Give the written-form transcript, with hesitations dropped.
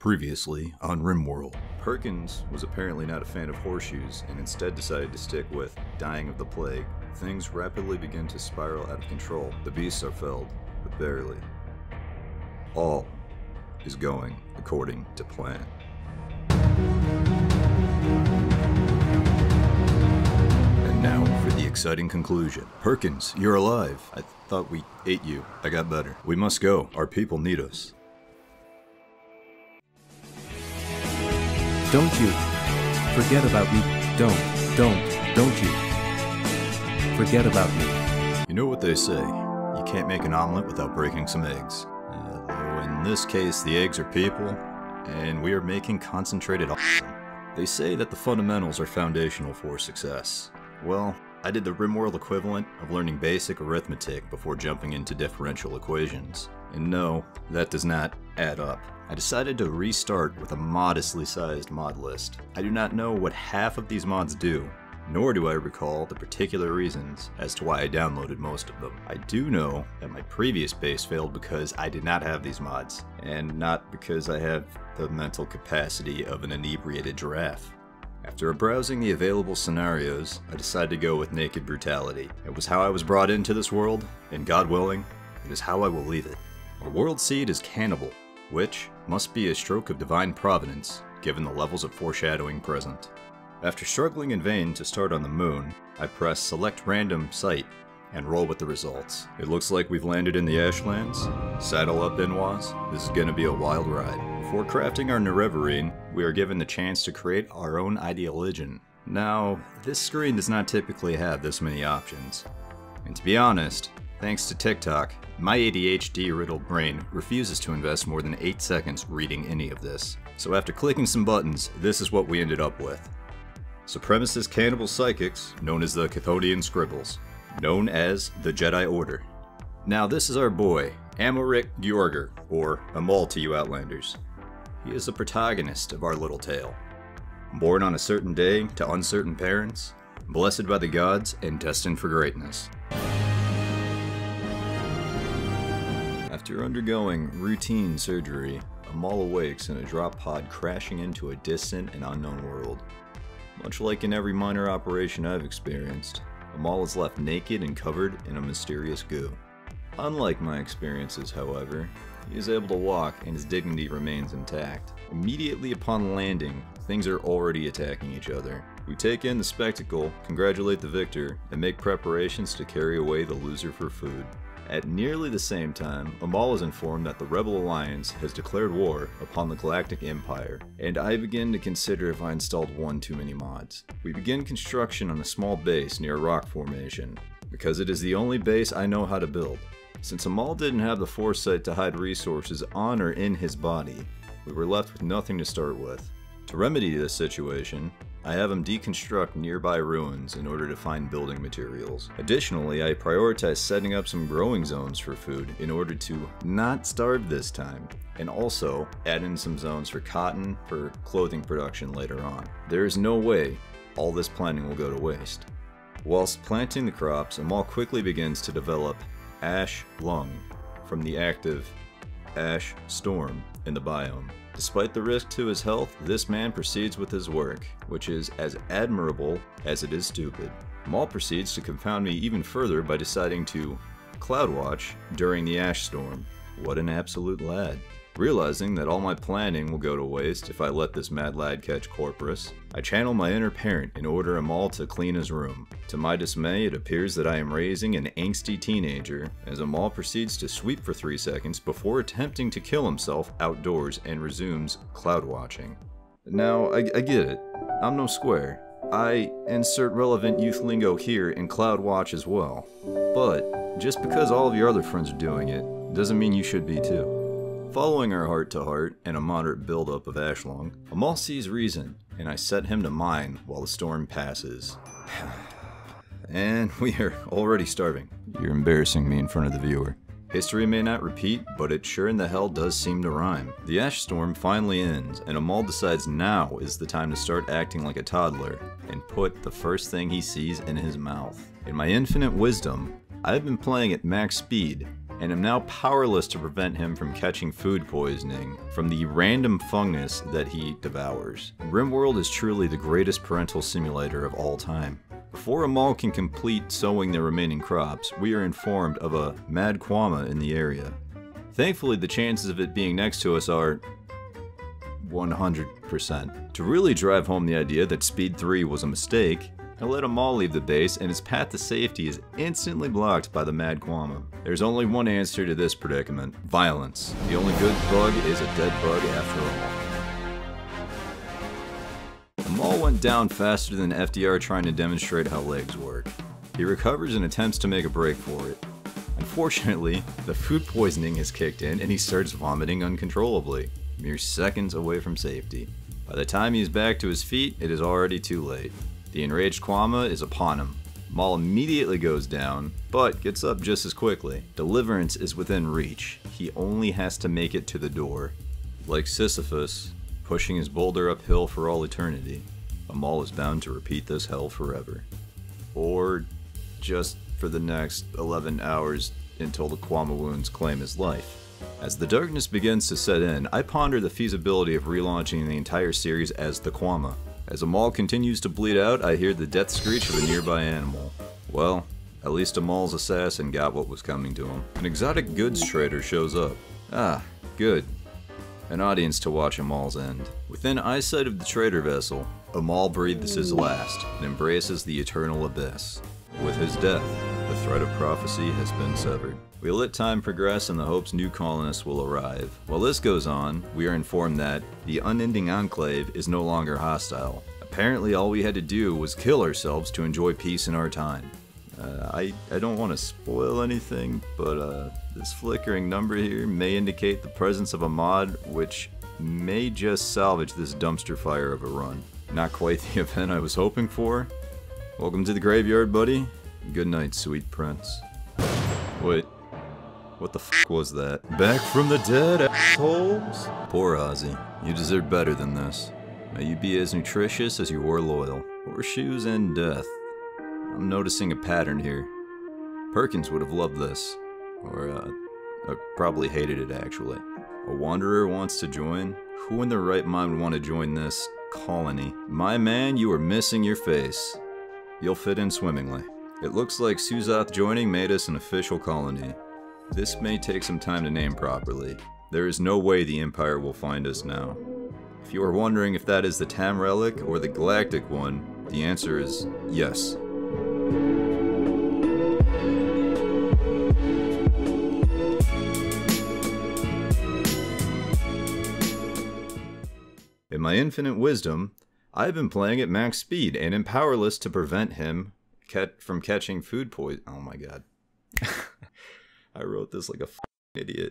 Previously on RimWorld. Perkins was apparently not a fan of horseshoes and instead decided to stick with dying of the plague. Things rapidly begin to spiral out of control. The beasts are felled, but barely. All is going according to plan. And now for the exciting conclusion. Perkins, you're alive. I thought we ate you. I got better. We must go. Our people need us. Don't you forget about me. Don't you forget about me. You know what they say, you can't make an omelet without breaking some eggs. Though in this case, the eggs are people, and we are making concentrated awesome. They say that the fundamentals are foundational for success. Well, I did the RimWorld equivalent of learning basic arithmetic before jumping into differential equations. And no, that does not add up. I decided to restart with a modestly sized mod list. I do not know what half of these mods do, nor do I recall the particular reasons as to why I downloaded most of them. I do know that my previous base failed because I did not have these mods, and not because I have the mental capacity of an inebriated giraffe. After browsing the available scenarios, I decided to go with naked brutality. It was how I was brought into this world, and God willing, it is how I will leave it. Our world seed is cannibal, which must be a stroke of divine providence, given the levels of foreshadowing present. After struggling in vain to start on the moon, I press select random site and roll with the results. It looks like we've landed in the Ashlands. Saddle up, Benoits. This is gonna be a wild ride. Before crafting our Nerevarine, we are given the chance to create our own ideologian. Now, this screen does not typically have this many options. And to be honest, thanks to TikTok, my ADHD-riddled brain refuses to invest more than 8 seconds reading any of this. So after clicking some buttons, this is what we ended up with. Supremacist cannibal psychics, known as the Chthonian Scribbles, known as the Jedi Order. Now this is our boy, Amalric Gjorger, or Amal to you Outlanders. He is the protagonist of our little tale. Born on a certain day to uncertain parents, blessed by the gods and destined for greatness. After undergoing routine surgery, Amal awakes in a drop pod crashing into a distant and unknown world. Much like in every minor operation I've experienced, Amal is left naked and covered in a mysterious goo. Unlike my experiences, however, he is able to walk and his dignity remains intact. Immediately upon landing, things are already attacking each other. We take in the spectacle, congratulate the victor, and make preparations to carry away the loser for food. At nearly the same time, Amal is informed that the Rebel Alliance has declared war upon the Galactic Empire, and I begin to consider if I installed one too many mods. We begin construction on a small base near a rock formation, because it is the only base I know how to build. Since Amal didn't have the foresight to hide resources on or in his body, we were left with nothing to start with. To remedy this situation, I have him deconstruct nearby ruins in order to find building materials. Additionally, I prioritize setting up some growing zones for food in order to not starve this time, and also add in some zones for cotton for clothing production later on. There is no way all this planning will go to waste. Whilst planting the crops, Amal quickly begins to develop ash lung from the active ash storm in the biome. Despite the risk to his health, this man proceeds with his work, which is as admirable as it is stupid. Amal proceeds to confound me even further by deciding to cloud watch during the ash storm. What an absolute lad. Realizing that all my planning will go to waste if I let this mad lad catch Corporus, I channel my inner parent and order Amal to clean his room. To my dismay, it appears that I am raising an angsty teenager, as Amal proceeds to sweep for 3 seconds before attempting to kill himself outdoors and resumes cloud watching. Now, I get it. I'm no square. I insert relevant youth lingo here in cloud watch as well. But just because all of your other friends are doing it, doesn't mean you should be too. Following our heart-to-heart and a moderate buildup of ashlung, Amal sees reason, and I set him to mine while the storm passes. And we are already starving. You're embarrassing me in front of the viewer. History may not repeat, but it sure in the hell does seem to rhyme. The ash storm finally ends, and Amal decides now is the time to start acting like a toddler, and put the first thing he sees in his mouth. In my infinite wisdom, I have been playing at max speed, and am now powerless to prevent him from catching food poisoning from the random fungus that he devours. RimWorld is truly the greatest parental simulator of all time. Before Amal can complete sowing the remaining crops, we are informed of a mad kwama in the area. Thankfully, the chances of it being next to us are 100%. To really drive home the idea that Speed 3 was a mistake, I let Amal leave the base, and his path to safety is instantly blocked by the mad kwama. There's only one answer to this predicament: violence. The only good bug is a dead bug after all. Amal went down faster than FDR trying to demonstrate how legs work. He recovers and attempts to make a break for it. Unfortunately, the food poisoning has kicked in and he starts vomiting uncontrollably, mere seconds away from safety. By the time he is back to his feet, it is already too late. The enraged kwama is upon him. Amal immediately goes down, but gets up just as quickly. Deliverance is within reach. He only has to make it to the door. Like Sisyphus, pushing his boulder uphill for all eternity, Amal is bound to repeat this hell forever. Or just for the next 11 hours until the kwama wounds claim his life. As the darkness begins to set in, I ponder the feasibility of relaunching the entire series as the kwama. As Amal continues to bleed out, I hear the death screech of a nearby animal. Well, at least Amal's assassin got what was coming to him. An exotic goods trader shows up. Ah, good. An audience to watch Amal's end. Within eyesight of the trader vessel, Amal breathes his last and embraces the eternal abyss. With his death, the thread of prophecy has been severed. We let time progress in the hopes new colonists will arrive. While this goes on, we are informed that the unending enclave is no longer hostile. Apparently all we had to do was kill ourselves to enjoy peace in our time. I don't want to spoil anything, but this flickering number here may indicate the presence of a mod which may just salvage this dumpster fire of a run. Not quite the event I was hoping for. Welcome to the graveyard, buddy. Good night, sweet prince. Wait, what the f was that? Back from the dead, assholes? Poor Ozzy, you deserve better than this. May you be as nutritious as you were loyal. Horseshoes and death. I'm noticing a pattern here. Perkins would have loved this. Or, probably hated it, actually. A wanderer wants to join? Who in their right mind would want to join this colony? My man, you are missing your face. You'll fit in swimmingly. It looks like Suzath joining made us an official colony. This may take some time to name properly. There is no way the Empire will find us now. If you are wondering if that is the Tam Relic or the Galactic one, the answer is yes. In my infinite wisdom, I have been playing at max speed and am powerless to prevent him from catching food poison. Oh my god. I wrote this like a idiot.